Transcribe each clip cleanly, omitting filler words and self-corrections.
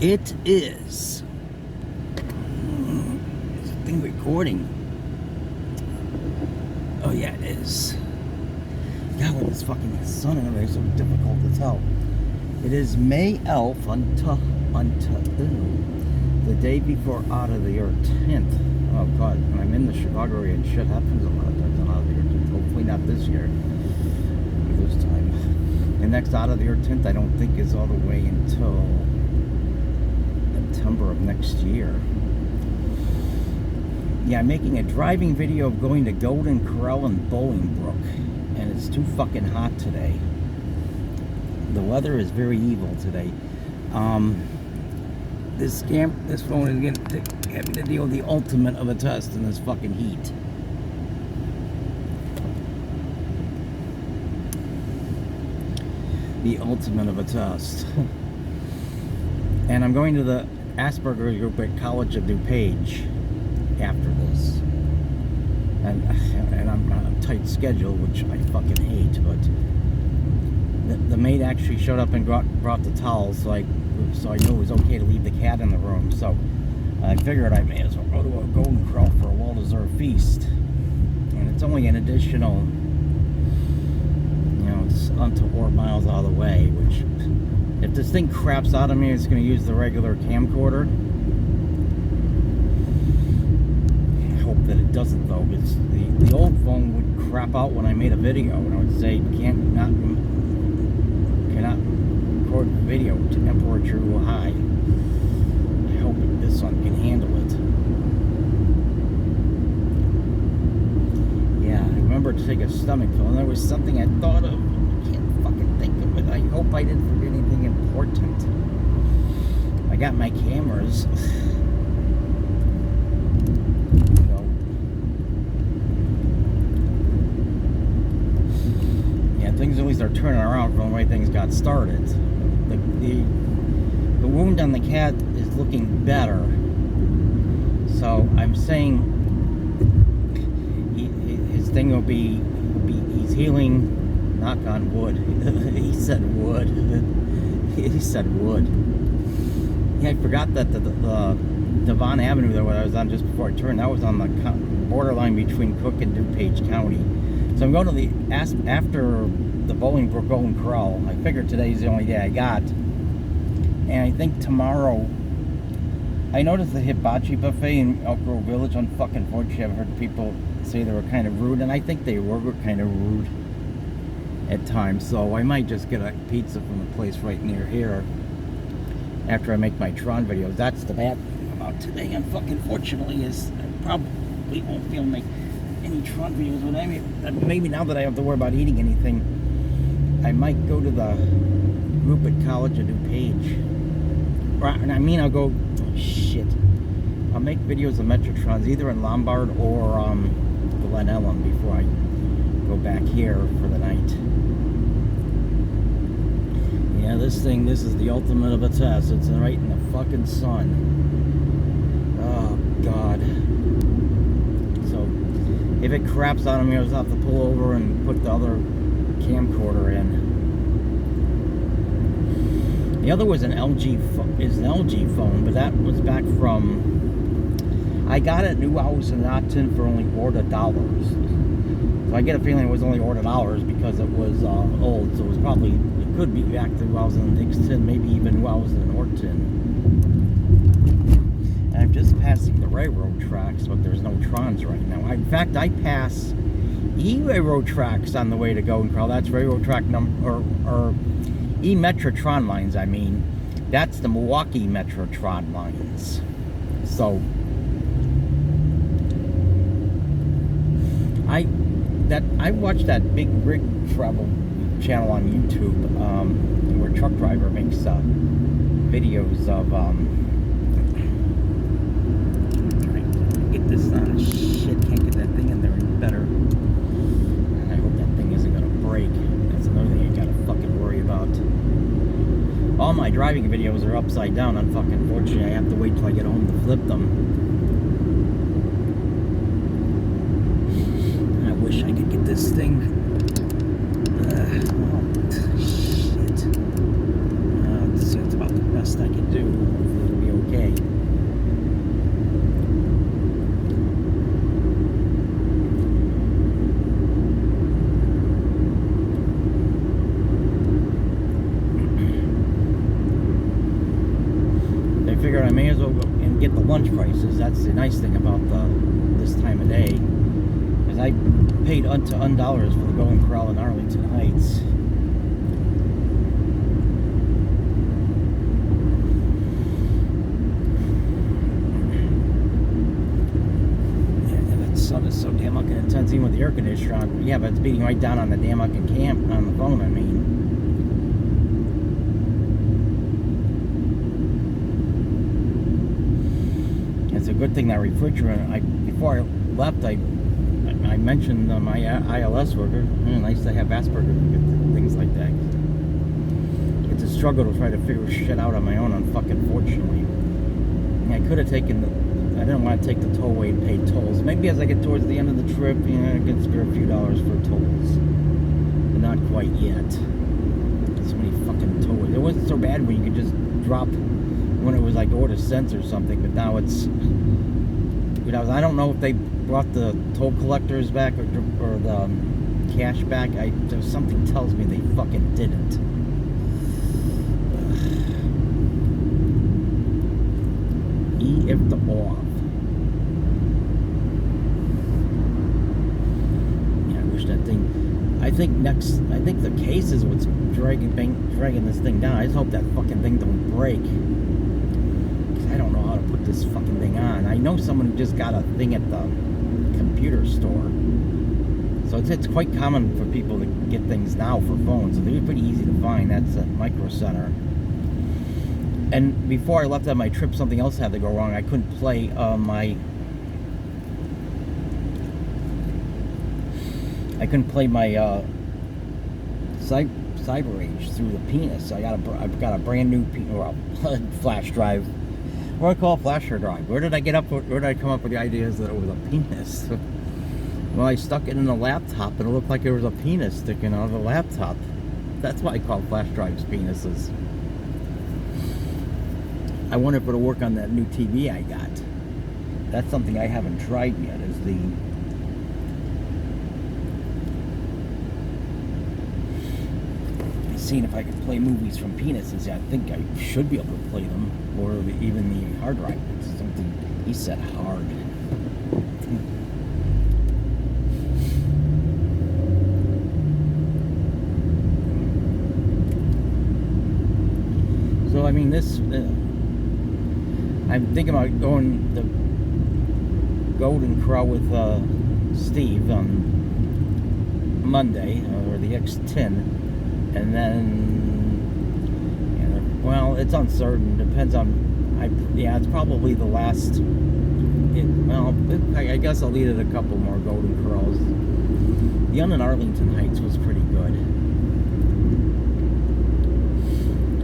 It is. Is the thing recording? Oh yeah, it is. God, with this fucking sun and everything, so difficult to tell. It is May 11th the day before out of the year 10th. Oh God, when I'm in the Chicago area, and shit happens a lot of times on out of the year 10th. Hopefully not this year. Maybe this time. The next out of the year 10th, I don't think is all the way until September of next year. Yeah, I'm making a driving video of going to Golden Corral and Bolingbrook, and it's too fucking hot today. The weather is very evil today. This phone is having to deal with the ultimate of a test in this fucking heat. The ultimate of a test. And I'm going to the Asperger group at College of DuPage after this. And I'm on a tight schedule, which I fucking hate, but the maid actually showed up and brought the towels, so I knew it was okay to leave the cat in the room. So I figured I may as well go to a Golden Corral for a well-deserved feast. And it's only an additional, it's unto 4 miles out of the way, which, if this thing craps out of me, it's going to use the regular camcorder. I hope that it doesn't, though, because the old phone would crap out when I made a video, and I would say, cannot record video to temperature high. I hope this one can handle it. Yeah, I remember to take a stomach pill, and there was something I thought of. I can't fucking think of it. I hope I didn't forget anything important. I got my cameras. Things always are turning around from the way things got started. The wound on the cat is looking better. So I'm saying his thing will be he's healing. Knock on wood. He said wood. He said wood. Yeah, I forgot that the Devon Avenue there, what I was on just before I turned, that was on the borderline between Cook and DuPage County. So I'm going to after the Bolingbrook Golden Corral. I figured today's the only day I got. And I think tomorrow, I noticed the hibachi buffet in Elk Grove Village on fucking Fortune. I've heard people say they were kind of rude, and I think they were kind of rude at times. So I might just get a pizza from the place right near here after I make my Tron videos. That's the bad thing about today, unfuckingfortunately, is I probably won't be able to make any Tron videos, but maybe now that I have to worry about eating anything, I might go to the group at College of DuPage. I'll go, I'll make videos of METRA Trains either in Lombard or Glen Ellen before I go back here for the night. Yeah, this is the ultimate of a test. It's right in the fucking sun. Oh, God. So, if it craps out of me, I'll just have to pull over and put the other camcorder in. The other was an LG phone, but that was back from, I got it new house in Notton for only $40. So I get a feeling it was only $40 because it was old, so it could be back to when I was in Dixon, maybe even when I was in Norton. And I'm just passing the railroad tracks, but there's no Trons right now. In fact, I pass railroad tracks on the way to Golden Corral. That's railroad track number, or METRA Train Lines, I mean. That's the Milwaukee METRA Train Lines. So, I watched that Big Rig Travel channel on YouTube, where a truck driver makes videos of, get this shit, can't get that thing in there any better. I hope that thing isn't gonna break. That's another thing I gotta fucking worry about. All my driving videos are upside down, unfuckingfortunately. I have to wait till I get home to flip them. I wish I could get this thing. Shit. Let's see, that's about the best I can do. figured I may as well go and get the lunch prices. That's the nice thing about this time of day. Because I paid $1 for the Golden Corral in Arlington Heights. Sun is so damn fucking intense, even with the air conditioner on. Yeah, but it's beating right down on the damn fucking camp on the phone, I mean. It's a good thing that refrigerant, before I left, I mentioned my ILS worker. Nice to have Asperger, things like that. It's a struggle to try to figure shit out on my own, unfuckingfortunately. I could have taken I didn't want to take the tollway and pay tolls. Maybe as I get towards the end of the trip, I can spare a few dollars for tolls. But not quite yet. So many fucking tollways. It wasn't so bad when you could just drop when it was like order cents or something, but now it's... I don't know if they brought the toll collectors back or the cash back. Something tells me they fucking didn't. If the off. Yeah, I wish that thing. I think the case is what's dragging this thing down. I just hope that fucking thing don't break. Because I don't know how to put this fucking thing on. I know someone who just got a thing at the computer store. So it's quite common for people to get things now for phones. So they're pretty easy to find. That's at Micro Center. And before I left on my trip, something else had to go wrong. I couldn't play my CyberAge through the penis. So I've got a brand new flash drive. What do I call a flash drive? Where did I come up with the ideas that it was a penis? Well, I stuck it in a laptop and it looked like there was a penis sticking out of the laptop. That's why I call flash drives penises. I wonder if it'll work on that new TV I got. That's something I haven't tried yet, is seeing if I can play movies from penises. I think I should be able to play them, or even the hard drive. It's something, he said hard. So, I mean, this... I'm thinking about going the Golden Corral with Steve on Monday, or the X10, and then, well, it's uncertain. Depends on, it's probably the last. I guess I'll leave it a couple more Golden Corrals. The one in Arlington Heights was pretty good.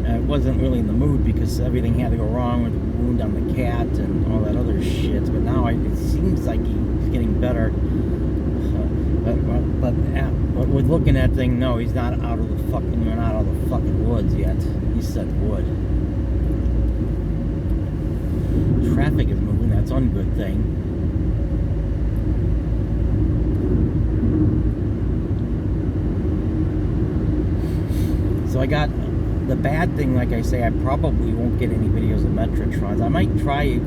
I wasn't really in the mood because everything had to go wrong with the wound on the cat and all that other shit. But now it seems like he's getting better. But with looking at thing, no, he's not out of the fucking woods yet. He said wood. Traffic is moving. That's one good thing. So I got. The bad thing, like I say, I probably won't get any videos of METRA Trains. I might try,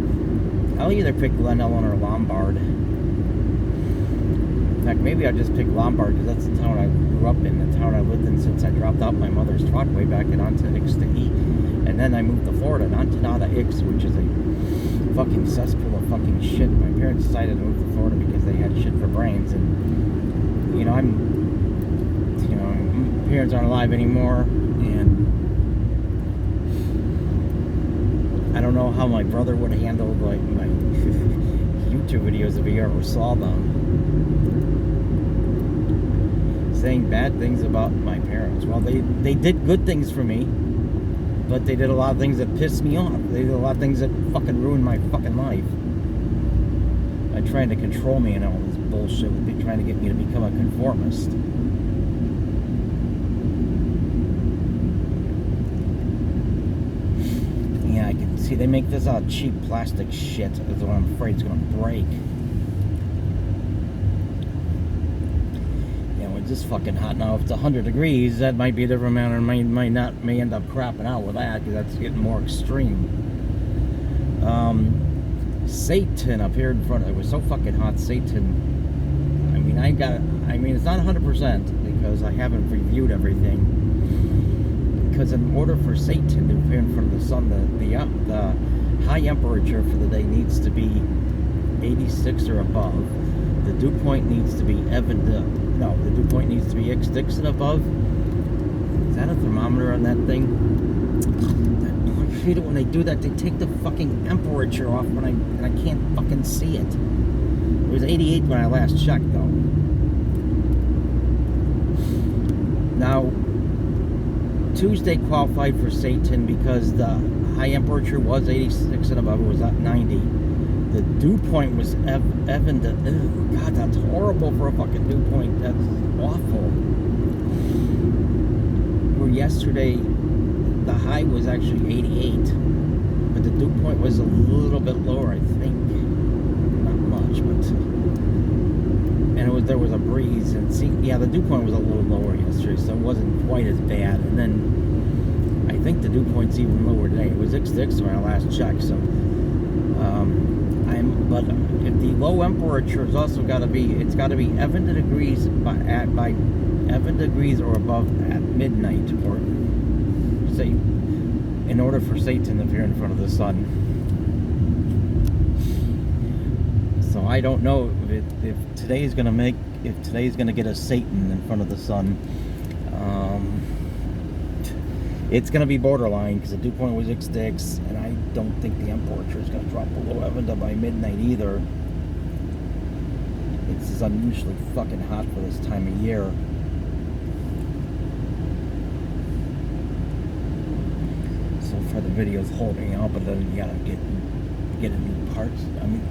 I'll either pick Lisle or Lombard. In fact, maybe I'll just pick Lombard because that's the town I grew up in, the town I lived in since I dropped out my mother's truck way back in onto Itasca. And then I moved to Florida, onto Ix, which is a fucking cesspool of fucking shit. My parents decided to move to Florida because they had shit for brains. And, my parents aren't alive anymore. And I don't know how my brother would have handled like my YouTube videos if he ever saw them. Saying bad things about my parents. Well, they did good things for me, but they did a lot of things that pissed me off. They did a lot of things that fucking ruined my fucking life. By trying to control me and all this bullshit, would be trying to get me to become a conformist. Yeah, I can see they make this out of cheap plastic shit. That's what I'm afraid it's gonna break. Yeah, it's just fucking hot now. If it's 100 degrees, that might be a different matter. May end up crapping out with that because that's getting more extreme. Satan up here in front. It was so fucking hot. Satan. I mean, it's not 100% because I haven't reviewed everything. Because in order for Satan to appear in front of the sun, the high temperature for the day needs to be 86 or above. The dew point needs to be the dew point needs to be X6 and above. Is that a thermometer on that thing? I hate it when they do that. They take the fucking temperature off and I can't fucking see it. It was 88 when I last checked, though. Now, Tuesday qualified for Satan because the high temperature was 86 and above. It was at 90. The dew point was God, that's horrible for a fucking dew point. That's awful. Where yesterday, the high was actually 88, but the dew point was a little bit lower, I think. Not much, but there was a breeze, and the dew point was a little lower yesterday, so it wasn't quite as bad. And then I think the dew point's even lower today. It was 6 when I last checked, so but if the low temperature is also got to be, it's got to be 70 degrees by 7 degrees or above at midnight, or say, in order for Satan to appear in front of the sun. So I don't know if today's gonna get a Satan in front of the sun. It's gonna be borderline because the dew point was X6, and I don't think the temperature is gonna drop below 70 by midnight either. It's unusually fucking hot for this time of year. So far the video's holding out, but then you gotta get a new parts. I mean,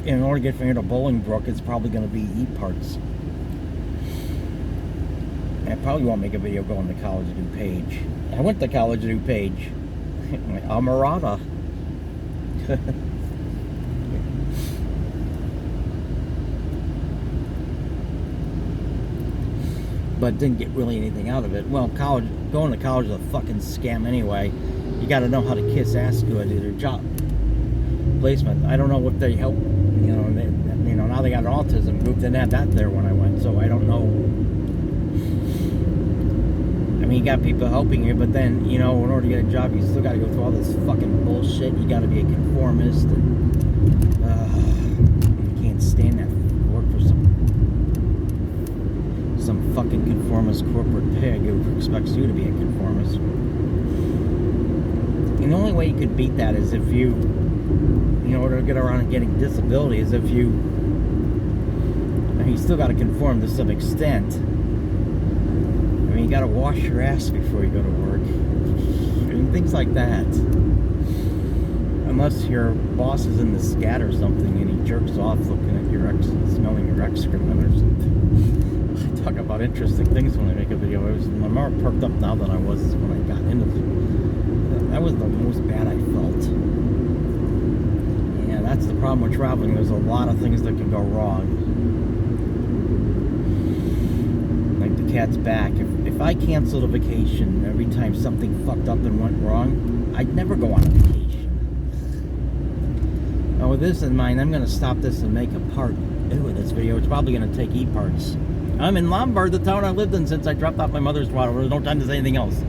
in order to get from here to Bolingbrook, it's probably gonna be E-parts. I probably won't make a video going to College of DuPage. I went to College of DuPage. Almarata. But didn't get really anything out of it. Well, going to college is a fucking scam anyway. You got to know how to kiss ass good at your job placement. I don't know if they help. Now they got an autism group. Didn't have that there when I went, so I don't know. I mean, you got people helping you, but then, in order to get a job, you still got to go through all this fucking bullshit. You got to be a conformist, and you can't stand that. Work for some fucking conformist corporate pig who expects you to be a conformist. And the only way you could beat that is if you, in order to get around and getting disability, is if you still got to conform to some extent. You gotta wash your ass before you go to work. I mean, things like that. Unless your boss is in the scat or something and he jerks off looking at smelling your excrement or something. I talk about interesting things when I make a video. I'm more perked up now than I was when I got into it. That was the most bad I felt. Yeah, that's the problem with traveling. There's a lot of things that can go wrong. Like the cat's back. If I canceled a vacation every time something fucked up and went wrong, I'd never go on a vacation. Now with this in mind, I'm going to stop this and make a part of this video. It's probably going to take E-parts. I'm in Lombard, the town I lived in since I dropped off my mother's water. There's no time to say anything else.